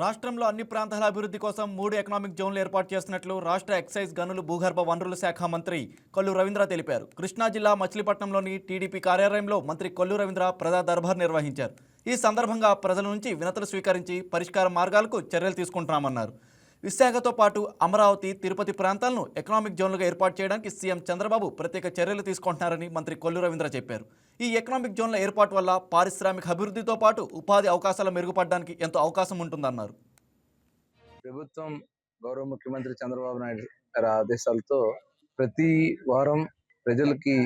రాష్ట్రంలో అన్ని ప్రాంతాల అభివృద్ధి కోసం 3 ఎకనామిక్ జోన్లు ఏర్పాటు చేస్తున్నట్లు రాష్ట్ర ఎక్సైజ్ గనులు భూగర్భ వనరుల శాఖ మంత్రి కొల్లు రవీంద్ర తెలిపారు. కృష్ణా జిల్లా మచిలీపట్నంలోని టీడీపీ కార్యాలయంలో మంత్రి కొల్లు రవీంద్ర ప్రజా దర్బార్ నిర్వహించారు. ఈ సందర్భంగా ప్రజల నుంచి వినతులు స్వీకరించి పరిష్కార మార్గాలకు చర్యలు తీసుకుంటున్నామన్నారు. విశాఖతో పాటు అమరావతి, తిరుపతి ప్రాంతాలను ఎకనామిక్ జోన్లుగా ఏర్పాటు చేయడానికి సీఎం చంద్రబాబు ప్రత్యేక చర్యలు తీసుకుంటున్నారని మంత్రి కొల్లు రవీంద్ర చెప్పారు. ఈ ఎకనామిక్ జోన్ల ఏర్పాటు వల్ల పారిశ్రామిక అభివృద్ధితో పాటు ఉపాధి అవకాశాలు మెరుగుపడడానికి ఎంతో అవకాశం ఉంటుందన్నారు. ప్రభుత్వం గౌరవ ముఖ్యమంత్రి చంద్రబాబు నాయుడు గారి ఆదేశాలతో ప్రతి వారం ప్రజలకి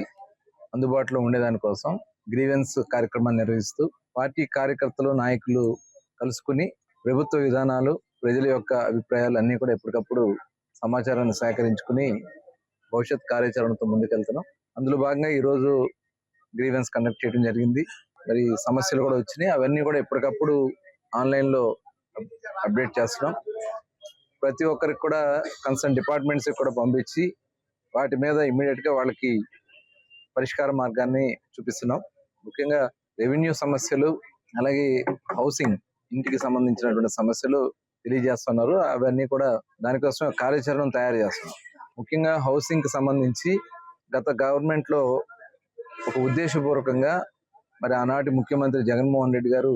అందుబాటులో ఉండేదాని కోసం గ్రీవెన్స్ కార్యక్రమాన్ని నిర్వహిస్తూ పార్టీ కార్యకర్తలు, నాయకులు కలుసుకుని ప్రభుత్వ విధానాలు, ప్రజల యొక్క అభిప్రాయాలు అన్ని కూడా ఎప్పటికప్పుడు సమాచారాన్ని సేకరించుకుని భవిష్యత్ కార్యాచరణతో ముందుకెళ్తున్నాం. అందులో భాగంగా ఈరోజు గ్రీవెన్స్ కండక్ట్ చేయడం జరిగింది. మరి సమస్యలు కూడా వచ్చినాయి, అవన్నీ కూడా ఎప్పటికప్పుడు ఆన్లైన్ లో అప్డేట్ చేస్తున్నాం. ప్రతి ఒక్కరికి కూడా కన్సర్న్ డిపార్ట్మెంట్స్ కూడా పంపించి వాటి మీద ఇమ్మీడియట్ గా వాళ్ళకి పరిష్కార మార్గాన్ని చూపిస్తున్నాం. ముఖ్యంగా రెవెన్యూ సమస్యలు, అలాగే హౌసింగ్, ఇంటికి సంబంధించినటువంటి సమస్యలు తెలియజేస్తున్నారు. అవన్నీ కూడా దానికోసం కార్యాచరణ తయారు చేస్తున్నాం. ముఖ్యంగా హౌసింగ్ కి సంబంధించి గత గవర్నమెంట్ లో ఒక ఉద్దేశపూర్వకంగా మరి ఆనాటి ముఖ్యమంత్రి జగన్మోహన్ రెడ్డి గారు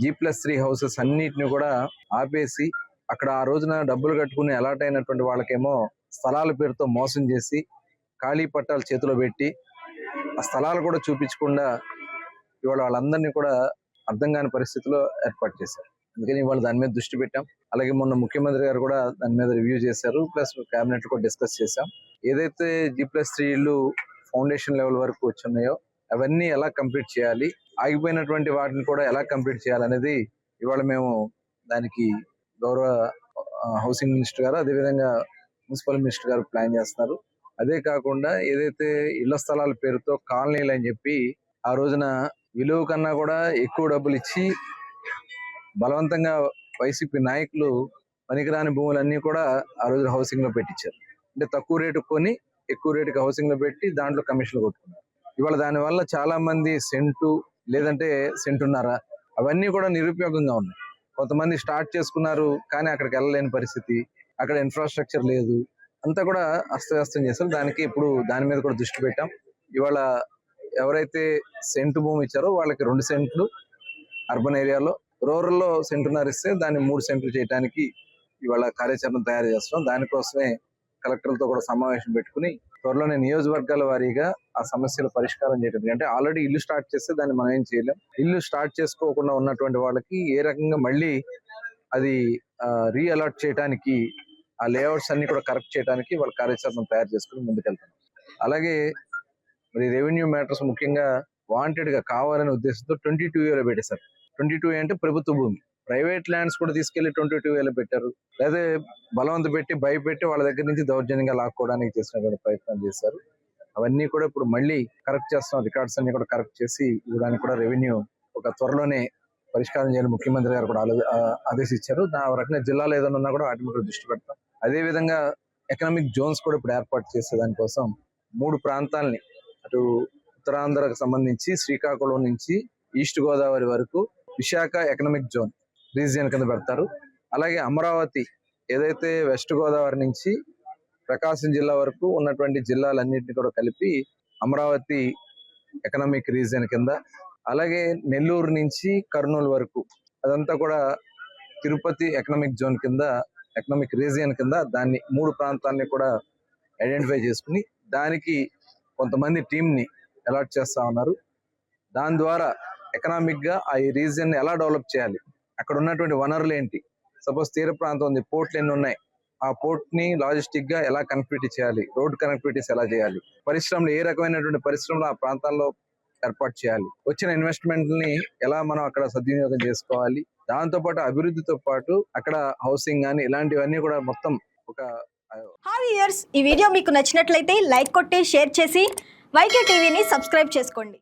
G+3 హౌసెస్ అన్నిటిని కూడా ఆపేసి అక్కడ ఆ రోజున డబ్బులు కట్టుకుని అలాట్ అయినటువంటి వాళ్ళకేమో స్థలాల పేరుతో మోసం చేసి ఖాళీ పట్టాలు చేతిలో పెట్టి ఆ స్థలాలు కూడా చూపించకుండా ఇవాళ వాళ్ళందరినీ కూడా అర్థం కాని పరిస్థితిలో ఏర్పాటు చేశారు. అందుకని ఇవాళ దాని మీద దృష్టి పెట్టాం. అలాగే మొన్న ముఖ్యమంత్రి గారు కూడా దాని మీద రివ్యూ చేశారు, ప్లస్ కేబినెట్ కూడా డిస్కస్ చేశాం. ఏదైతే G+3 ఇళ్ళు ఫౌండేషన్ లెవెల్ వరకు వచ్చున్నాయో అవన్నీ ఎలా కంప్లీట్ చేయాలి, ఆగిపోయినటువంటి వాటిని కూడా ఎలా కంప్లీట్ చేయాలనేది ఇవాళ మేము దానికి గౌరవ హౌసింగ్ మినిస్టర్ గారు, అదేవిధంగా మున్సిపల్ మినిస్టర్ గారు ప్లాన్ చేస్తున్నారు. అదే కాకుండా ఏదైతే ఇళ్ల స్థలాల పేరుతో కాలనీలు అని చెప్పి ఆ రోజున విలువ కన్నా కూడా ఎక్కువ డబ్బులు ఇచ్చి బలవంతంగా వైసీపీ నాయకులు పనికిరాని భూములన్నీ కూడా ఆ రోజు హౌసింగ్ లో పెట్టించారు. అంటే తక్కువ రేటు కొని ఎక్కువ రేటుకి హౌసింగ్ లో పెట్టి దాంట్లో కమిషన్లు కొట్టుకున్నారు. ఇవాళ దాని వల్ల చాలా మంది సెంటు లేదంటే సెంటున్నర అవన్నీ కూడా నిరుపయోగంగా ఉన్నాయి. కొంతమంది స్టార్ట్ చేసుకున్నారు కానీ అక్కడికి వెళ్ళలేని పరిస్థితి, అక్కడ ఇన్ఫ్రాస్ట్రక్చర్ లేదు, అంతా కూడా అస్తవ్యస్తం చేశారు. దానికి ఇప్పుడు దాని మీద కూడా దృష్టి పెట్టాం. ఇవాళ ఎవరైతే సెంటు భూమి ఇచ్చారో వాళ్ళకి 2 సెంట్లు అర్బన్ ఏరియాలో, రూరల్లో సెంటున్నర ఇస్తే దాన్ని 3 సెంట్లు చేయడానికి ఇవాళ కార్యాచరణ తయారు చేస్తున్నాం. దానికోసమే కలెక్టర్లతో కూడా సమావేశం పెట్టుకుని త్వరలోనే నియోజకవర్గాల వారీగా ఆ సమస్యలు పరిష్కారం చేయడం. అంటే ఆల్రెడీ ఇల్లు స్టార్ట్ చేస్తే దాన్ని మనం ఏం చేయలేం. ఇల్లు స్టార్ట్ చేసుకోకుండా ఉన్నటువంటి వాళ్ళకి ఏ రకంగా మళ్ళీ అది రీఅలాట్ చేయడానికి, ఆ లేఅవుట్స్ అన్ని కూడా కరెక్ట్ చేయడానికి వాళ్ళ కార్యాచరణ తయారు చేసుకుని ముందుకెళ్తాం. అలాగే మరి రెవెన్యూ మ్యాటర్స్ ముఖ్యంగా వాంటెడ్ గా కావాలనే ఉద్దేశంతో 22A పెట్టేశారు. 22A అంటే ప్రభుత్వ భూమి. ప్రైవేట్ ల్యాండ్స్ కూడా తీసుకెళ్లి 22A పెట్టారు. లేదా బలవంత పెట్టి భయపెట్టి వాళ్ళ దగ్గర నుంచి దౌర్జన్యంగా లాక్కోవడానికి చేసినటువంటి ప్రయత్నం చేశారు. అవన్నీ కూడా ఇప్పుడు మళ్ళీ కరెక్ట్ చేస్తాం. రికార్డ్స్ అన్ని కూడా కరెక్ట్ చేసి ఇవ్వడానికి కూడా రెవెన్యూ ఒక త్వరలోనే పరిష్కారం చేయాలని ముఖ్యమంత్రి గారు కూడా ఆదేశించారు. ఆ రకంగా జిల్లాలో ఏదైనా ఉన్నా కూడా వాటి మీద దృష్టి పెడతాం. అదే విధంగా ఎకనామిక్ జోన్స్ కూడా ఇప్పుడు ఏర్పాటు చేసే దానికోసం 3 ప్రాంతాలని, అటు ఉత్తరాంధ్రకు సంబంధించి శ్రీకాకుళం నుంచి ఈస్ట్ గోదావరి వరకు విశాఖ ఎకనామిక్ జోన్ రీజియన్ కింద పెడతారు. అలాగే అమరావతి ఏదైతే వెస్ట్ గోదావరి నుంచి ప్రకాశం జిల్లా వరకు ఉన్నటువంటి జిల్లాలన్నింటినీ కూడా కలిపి అమరావతి ఎకనామిక్ రీజియన్ కింద, అలాగే నెల్లూరు నుంచి కర్నూలు వరకు అదంతా కూడా తిరుపతి ఎకనామిక్ జోన్ కింద, ఎకనామిక్ రీజియన్ కింద దాన్ని 3 ప్రాంతాలని కూడా ఐడెంటిఫై చేసుకుని దానికి కొంతమంది టీమ్ ని అలాట్ చేస్తా ఉన్నారు. దాని ద్వారా ఎకనామిక్ గా ఆ రీజియన్ ఎలా డెవలప్ చేయాలి, అక్కడ ఉన్నటువంటి వనరులు ఏంటి, సపోజ్ తీర ప్రాంతం ఉంది, పోర్ట్లు ఎన్ని ఉన్నాయి, ఆ పోర్ట్ ని లాజిస్టిక్ గా ఎలా కనెక్టివిటీ చేయాలి, రోడ్ కనెక్టివిటీస్ ఎలా చేయాలి, పరిశ్రమలు ఏ రకమైనటువంటి పరిశ్రమలు ఆ ప్రాంతాల్లో ఏర్పాటు చేయాలి, వచ్చిన ఇన్వెస్ట్మెంట్ ని ఎలా మనం అక్కడ సద్వినియోగం చేసుకోవాలి, దాంతో పాటు అభివృద్ధితో పాటు అక్కడ హౌసింగ్ కానీ ఇలాంటివన్నీ కూడా మొత్తం ఒక. హాయ్ వ్యూయర్స్, ఈ వీడియో మీకు నచ్చినట్లయితే లైక్ కొట్టి షేర్ చేసి YK టీవీని సబ్స్క్రైబ్ చేసుకోండి.